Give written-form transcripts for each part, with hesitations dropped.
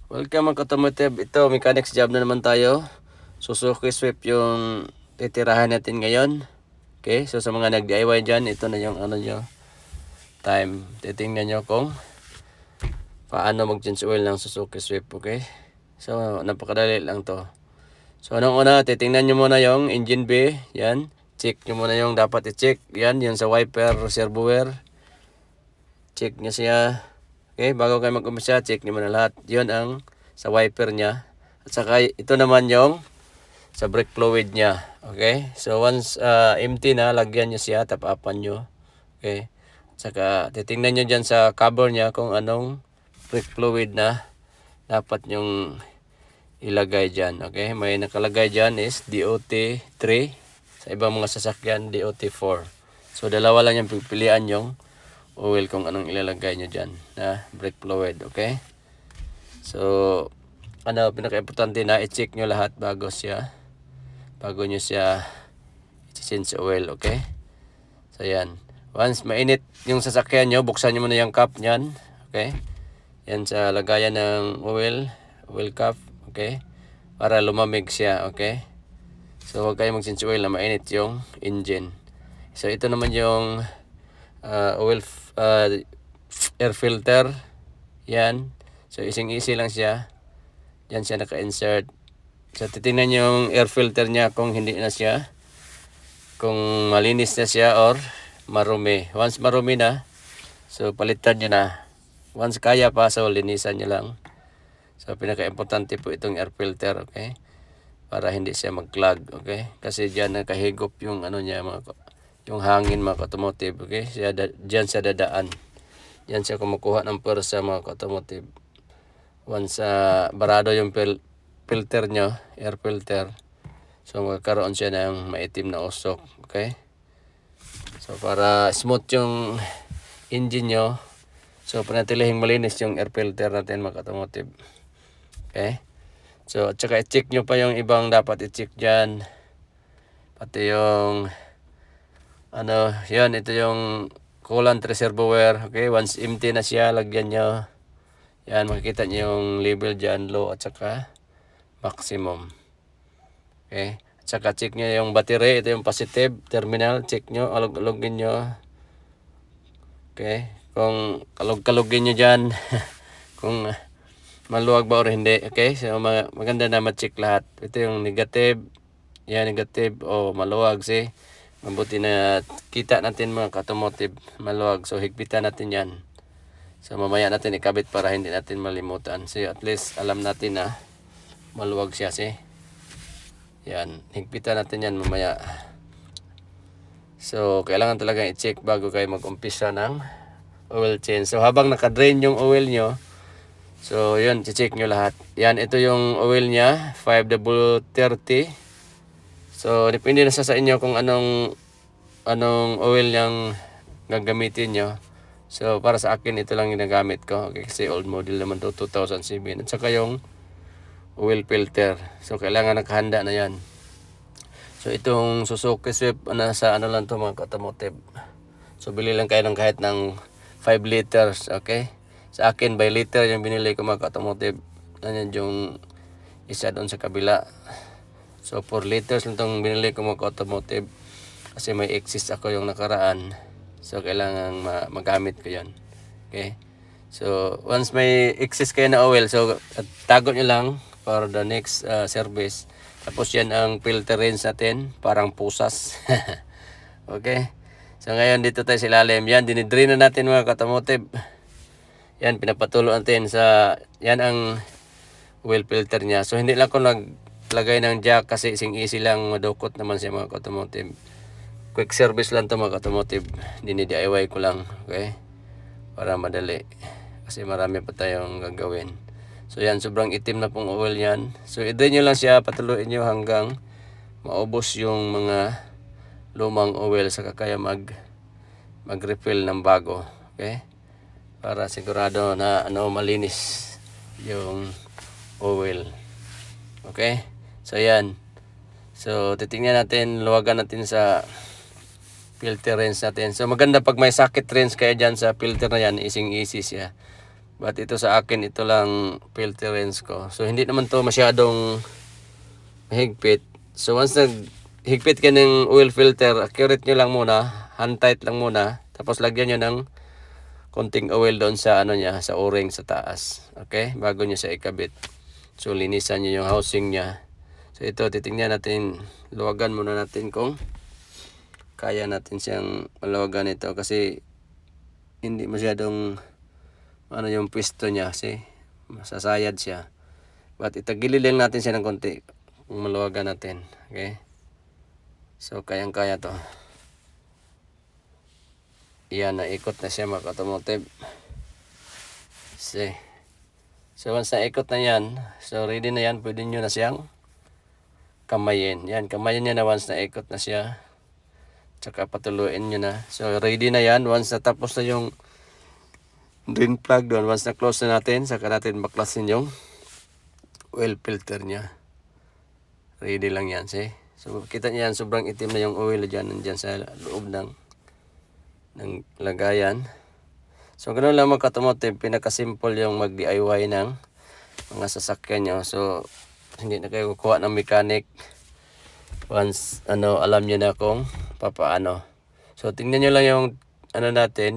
Welcome mga automotive. Ito, mechanics job na naman tayo. Suzuki Swift yung titirahan natin ngayon. Okay, so sa mga nag-DIY dyan, ito na yung ano nyo, time. Titingnan nyo kung paano mag-change oil ng Suzuki Swift. Okay, so napakadali lang to. So anong una, titingnan nyo muna yung engine bay. Yan, check nyo muna yung dapat i-check. Yan, yung sa wiper reservoir. Check nyo siya. Okay, bago kayo mag-umpisa, check nyo muna lahat. Yun ang sa wiper niya. At saka ito naman yung sa brake fluid niya. Okay, so once empty na, lagyan nyo siya, tapapan nyo. Okay, at saka titingnan nyo dyan sa cover niya kung anong brake fluid na dapat nyong ilagay dyan. Okay, may nakalagay dyan is DOT3. Sa ibang mga sasakyan, DOT4. So dalawa lang yung pipilian yung oil kung anong ilalagay nyo dyan na brake fluid. Okay, so ano pinaka-importante na i-check nyo lahat bago nyo siya i-change oil. Okay, so yan, once mainit yung sasakyan nyo, buksan nyo muna yung cap nyan. Okay, yan sa lagayan ng oil cap. Okay, para lumamig siya. Okay, so huwag kayo mag-change oil na mainit yung engine. So ito naman yung air filter. Yan, so easy lang siya. Yan siya naka-insert. So titingnan yung air filter niya kung hindi na siya, kung malinis na siya or marumi. Once marumi na, so palitan nyo na. Once kaya pa, so linisan nyo lang. So pinaka-importante po itong air filter. Okay, para hindi siya mag-clog. Okay, kasi dyan nakahigop yung ano niya, yung hangin mga automotive. Okay, dyan siya dadaan. Yan siya kumukuha ng pwersa mga automotive. Once barado yung filter nyo, air filter, so magkaroon siya ng maitim na usok. Okay, so para smooth yung engine nyo, so panatilihing malinis yung air filter natin mga automotive. Okay, so at saka i-check nyo pa yung ibang dapat i-check dyan, pati yung ano, yan, ito yung coolant reservoir. Okay, once empty na siya, lagyan nyo. Yan, makikita nyo yung label dyan, low at saka maximum. Okay, at saka check nyo yung battery. Ito yung positive terminal, check nyo, alog-alogin nyo. Okay, kung kalog-kalogin nyo dyan kung maluwag ba or hindi. Okay, so maganda na ma-check lahat. Ito yung negative. Yan, negative o maluwag. See, mabuti na kita natin mga automotive, maluwag. So higpitan natin yan. So mamaya natin ikabit para hindi natin malimutan. So at least alam natin na maluwag siya. See, yan, higpitan natin yan mamaya. So kailangan talaga i-check bago kayo mag-umpisa ng oil change. So habang naka-drain yung oil nyo, so yun, i-check nyo lahat. Yan, ito yung oil nya, 5W30. So depende na sa inyo kung anong oil yang gagamitin nyo. So para sa akin, ito lang ginagamit ko. Okay, kasi old model naman to, 2007. At saka yung oil filter. So kailangan nakahanda na yan. So itong Suzuki Swift, nasa ano lang to mga automotive. So bili lang kayo ng kahit ng 5 liters. Okay, sa akin by liter yung binili ko mga automotive. Yan yung isa doon sa kabila. So 4 liters lang itong binili ko mga automotive. Kasi may excess ako yung nakaraan. So kailangan magamit ko yan. Okay, so once may excess kayo na oil, so tago nyo lang for the next service. Tapos yan ang filter rinse natin, parang pusas. Okay, so ngayon dito tayo sa ilalim. Yan, dinidrain na natin mga automotive. Yan, pinapatulo natin sa, yan ang oil filter niya. So hindi lang ako naglagay ng jack kasi easy lang, madukot naman siya mga automotive. Quick service lang to mga automotive, dini-DIY ko lang. Okay, para madali kasi marami pa tayong gagawin. So yan, sobrang itim na pong oil yan. So i-drain nyo lang siya, patuluin nyo hanggang maubos yung mga lumang oil, saka kaya mag-refill ng bago. Okay, para sigurado na malinis yung oil. Okay, so yan, so titingnan natin, luwagan natin sa filter rinse natin. So maganda pag may socket rinse kayo dyan sa filter na yan, easy siya. But ito sa akin, ito lang filter rinse ko. So hindi naman to masyadong higpit. So once higpit ka ng oil filter, accurate nyo lang muna, hand tight lang muna. Tapos lagyan nyo ng konting oil doon sa ano niya, sa o-ring sa taas. Okay? Bago nyo siya ikabit. So linisan nyo yung housing niya. So ito, titingnan natin, luwagan muna natin kung kaya natin siyang maluwagan ito. Kasi hindi masyadong ano yung pwesto niya kasi masasayad siya. But itagilid lang natin siya ng konti kung maluwagan natin. Okay? So kayang-kaya to. Yan, naikot na siya mga automotive. See. So once naikot na yan, so ready na yan, pwede nyo na siyang kamayin. Yan, kamayin nyo na once naikot na siya. Tsaka patuluin nyo na. So ready na yan, once natapos na yung drain plug doon, once na-close na natin, saka natin baklasin yung oil filter niya. Ready lang yan, see? So kita niyo yan, sobrang itim na yung oil dyan, nandyan sa loob ng lagayan. So ganoon lang mga automotive, pinaka-simple yung mag-DIY ng mga sasakyan nyo. So hindi na kayo kukuha ng mechanic once alam niyo na kung papaano. So tingnan niyo lang yung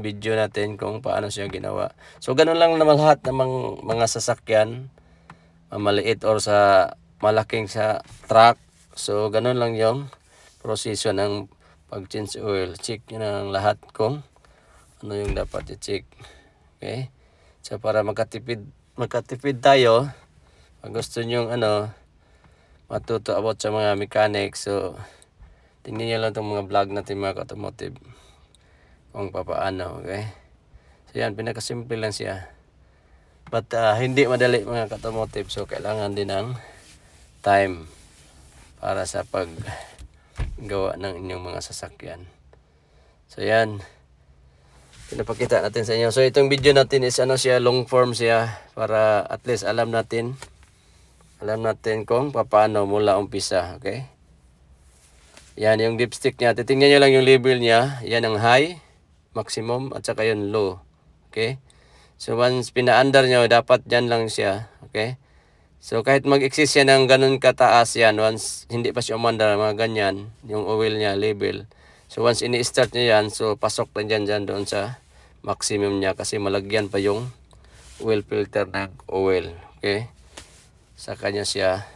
video natin kung paano siya ginawa. So ganoon lang naman lahat ng mga sasakyan, maliit or sa malaking sa truck. So ganoon lang yung proseso ng pag-change oil. Check nyo na lang lahat kung ano yung dapat i-check. Okay? So para makatipid tayo, pag gusto nyo matuto about sa mga mechanics, so tingnan nyo lang itong mga vlog natin mga automotive kung papaano. Okay? So yan, pinakasimple lang siya. But hindi madali mga automotive, so kailangan din ng time para sa paggawa ng inyong mga sasakyan. So yan, pinapakita natin sa inyo. So itong video natin is siya, long form siya, para at least alam natin kung paano mula umpisa. Okay? Yan yung dipstick niya. Titingnan nyo lang yung label niya. Yan ang high, maximum, at saka yung low. Okay? So once pina-under nyo, dapat dyan lang siya. Okay? So kahit mag-exist siya ng ganun kataas yan, once hindi pa siya umandar, mga ganyan, yung oil niya, label. So once ini-start niya yan, so pasok na dyan doon sa maximum niya kasi malagyan pa yung oil filter ng oil. Okay? Sa kanya siya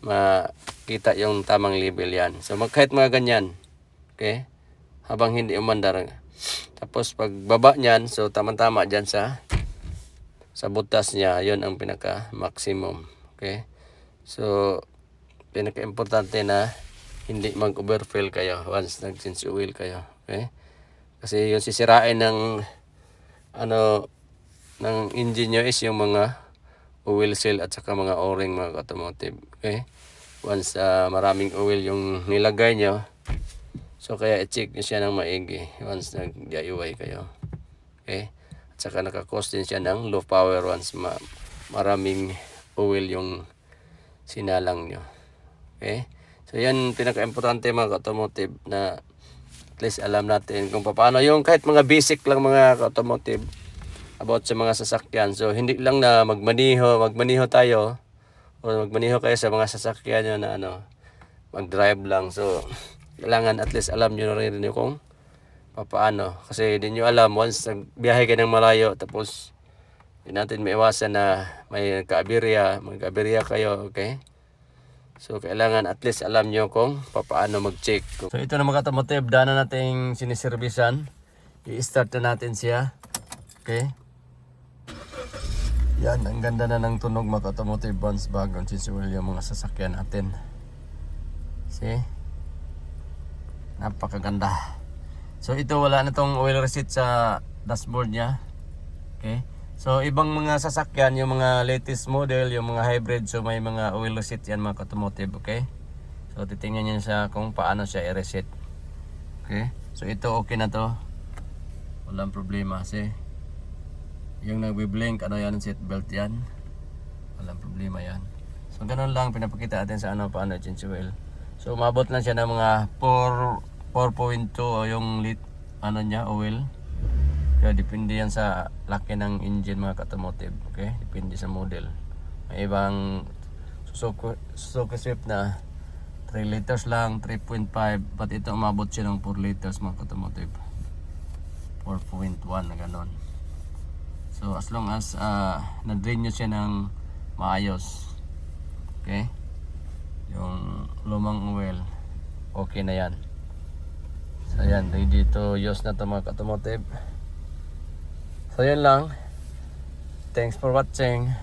makita yung tamang label yan. So kahit mga ganyan, okay? Habang hindi umandar. Tapos pag baba niyan, so tama-tama dyan sa butas niya, yon ang pinaka-maximum. Okay? So, pinaka-importante na hindi mag-overfill kayo once nag-change oil kayo. Okay? Kasi yung sisirain ng engine nyo is yung mga oil seal at saka mga o-ring mga automotive. Okay? Once maraming oil yung nilagay nyo, so kaya i-check nyo siya ng maigi once nag-DIY kayo. Okay? Saka naka-cause din siya ng low power once maraming oil yung sinalang nyo. Okay? So yan pinaka-importante mga automotive na at least alam natin kung paano yung kahit mga basic lang mga automotive about sa mga sasakyan. So hindi lang na magmaniho tayo o magmaniho kayo sa mga sasakyan nyo na mag-drive lang. So kailangan at least alam nyo na rin kung paano. Kasi hindi nyo alam, once nagbiyahe kayo ng malayo, tapos hindi natin maiwasan na may mag-aberya kayo, okay? So kailangan at least alam nyo kung paano mag-check. So ito na mga automotive, daan na nating siniservisan. I-start na natin siya. Okay? Yan, ang ganda na ng tunog mga automotive once bagong change oil yung mga sasakyan natin. See? Napakaganda. So ito wala na tong oil receipt sa dashboard niya. Okay? So ibang mga sasakyan, yung mga latest model, yung mga hybrid, so may mga oil receipt yan mga automotive. Okay? So titingnan niyo siya kung paano siya i-reset. Okay? So ito okay na to. Walang problema kasi yung nagbi-blink yan, seat belt yan. Walang problema yan. So ganun lang pinapakita natin sa paano change oil. So umabot lang siya ng mga 4.2 yung niya oil. Kaya depende yan sa laki ng engine mga ka-automotive. Okay? Depende sa model. May ibang Suzuki Swift na 3 liters lang, 3.5. But ito umabot siya ng 4 liters mga ka-automotive. 4.1 na ganon. So as long as na-drain nyo siya ng maayos. Okay? Yung lumang oil, okay na yan. So yan, ready to use na ito mga ka-automotive. So yan lang. Thanks for watching.